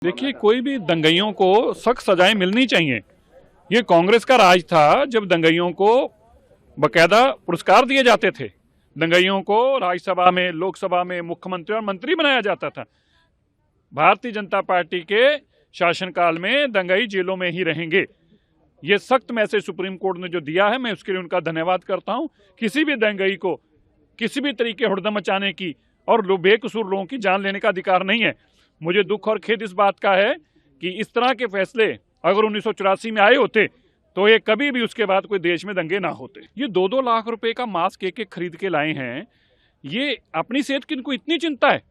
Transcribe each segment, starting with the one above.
देखिए, कोई भी दंगाइयों को सख्त सजाएं मिलनी चाहिए। ये कांग्रेस का राज था जब दंगाइयों को बकायदा पुरस्कार दिए जाते थे। दंगाइयों को राज्यसभा में, लोकसभा में मुख्यमंत्री और मंत्री बनाया जाता था। भारतीय जनता पार्टी के शासनकाल में दंगाई जेलों में ही रहेंगे। ये सख्त मैसेज सुप्रीम कोर्ट ने जो दिया है, मैं उसके लिए उनका धन्यवाद करता हूं। किसी भी दंगाई को किसी भी तरीके हुड़दंग मचाने की और बेकसूर लोगों की जान लेने का अधिकार नहीं है। मुझे दुख और खेद इस बात का है कि इस तरह के फैसले अगर 1984 में आए होते तो ये कभी भी उसके बाद कोई देश में दंगे ना होते। ये 2-2 लाख रुपए का मास्क एक खरीद के लाए हैं। ये अपनी सेहत की इनको इतनी चिंता है,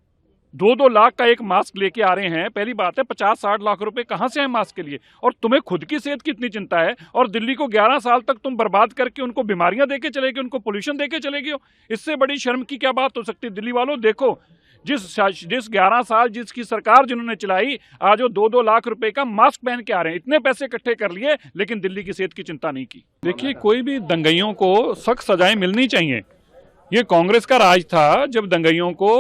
2-2 लाख का एक मास्क लेके आ रहे हैं। पहली बात है, 50-60 लाख रुपए कहां से है मास्क के लिए? और तुम्हें खुद की सेहत की इतनी चिंता है और दिल्ली को 11 साल तक तुम बर्बाद करके उनको बीमारियां देके चले गए, उनको पोल्यूशन देके चले गए हो। इससे बड़ी शर्म की क्या बात हो सकती है? दिल्ली वालों, देखो, जिस 11 साल जिसकी सरकार जिन्होंने चलाई, आज वो 2-2 लाख रुपए का मास्क पहन के आ रहे हैं। इतने पैसे इकट्ठे कर लिए लेकिन दिल्ली की सेहत की चिंता नहीं की। देखिए, कोई भी दंगाइयों को सख्त सजाएं मिलनी चाहिए। ये कांग्रेस का राज था जब दंगाइयों को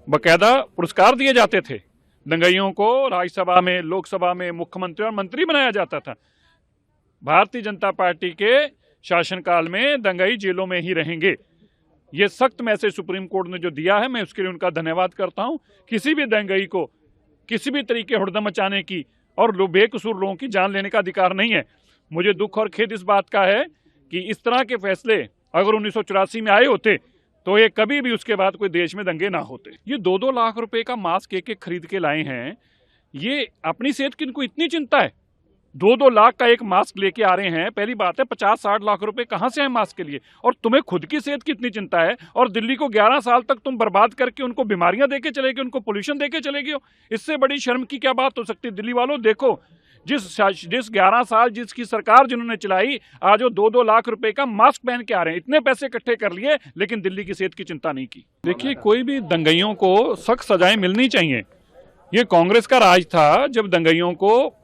बकायदा पुरस्कार दिए जाते थे। दंगाइयों को राज्यसभा में, लोकसभा में मुख्यमंत्री और मंत्री बनाया जाता था। भारतीय जनता पार्टी के शासनकाल में दंगाई जेलों में ही रहेंगे। ये सख्त मैसेज सुप्रीम कोर्ट ने जो दिया है, मैं उसके लिए उनका धन्यवाद करता हूं। किसी भी दंगाई को किसी भी तरीके हुड़दंग मचाने की और बेकसूर लोगों की जान लेने का अधिकार नहीं है। मुझे दुख और खेद इस बात का है कि इस तरह के फैसले अगर 1984 में आए होते तो ये कभी भी उसके बाद कोई देश में दंगे ना होते। ये 2-2 लाख रुपए का मास्क एक खरीद के लाए हैं। ये अपनी सेहत की इनको इतनी चिंता है, 2-2 लाख का एक मास्क लेके आ रहे हैं। पहली बात है, 50-60 लाख रुपए कहां से है मास्क के लिए? और तुम्हें खुद की सेहत की इतनी चिंता है और दिल्ली को 11 साल तक तुम बर्बाद करके उनको बीमारियां देके चले गए, उनको पोल्यूशन देके चले गए हो। इससे बड़ी शर्म की क्या बात हो सकती है? दिल्ली वालों, देखो, जिस 11 साल जिसकी सरकार जिन्होंने चलाई, आज वो 2-2 लाख रुपए का मास्क पहन के आ रहे हैं। इतने पैसे इकट्ठे कर लिए लेकिन दिल्ली की सेहत की चिंता नहीं की। देखिए, कोई भी दंगाइयों को सख्त सजाएं मिलनी चाहिए। ये कांग्रेस का राज था जब दंगाइयों को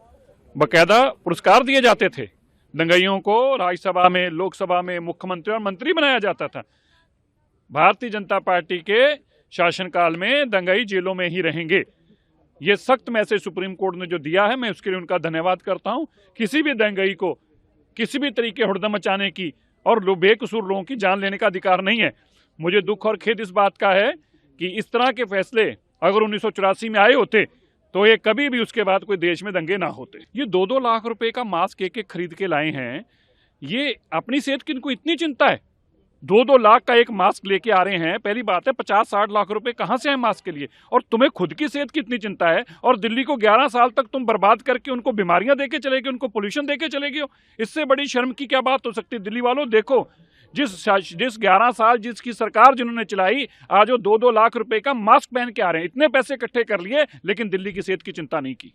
बकायदा पुरस्कार दिए जाते थे। दंगाइयों को राज्यसभा में, लोकसभा में मुख्यमंत्री और मंत्री बनाया जाता था। भारतीय जनता पार्टी के शासनकाल में दंगाई जेलों में ही रहेंगे। ये सख्त मैसेज सुप्रीम कोर्ट ने जो दिया है, मैं उसके लिए उनका धन्यवाद करता हूं। किसी भी दंगाई को किसी भी तरीके हुड़दंग मचाने की और बेकसूर लोगों की जान लेने का अधिकार नहीं है। मुझे दुख और खेद इस बात का है कि इस तरह के फैसले अगर 1984 में आए होते तो ये कभी भी उसके बाद कोई देश में दंगे ना होते। ये 2-2 लाख रुपए का मास्क एक खरीद के लाए हैं। ये अपनी सेहत की इनको इतनी चिंता है, 2-2 लाख का एक मास्क लेके आ रहे हैं। पहली बात है, 50-60 लाख रुपए कहां से है मास्क के लिए? और तुम्हें खुद की सेहत की इतनी चिंता है और दिल्ली को 11 साल तक तुम बर्बाद करके उनको बीमारियां देके चले गए, उनको पोल्यूशन देके चले गए हो। इससे बड़ी शर्म की क्या बात हो सकती है? दिल्ली वालों, देखो, जिस 11 साल जिसकी सरकार जिन्होंने चलाई, आज वो 2-2 लाख रुपए का मास्क पहन के आ रहे हैं। इतने पैसे इकट्ठे कर लिए लेकिन दिल्ली की सेहत की चिंता नहीं की।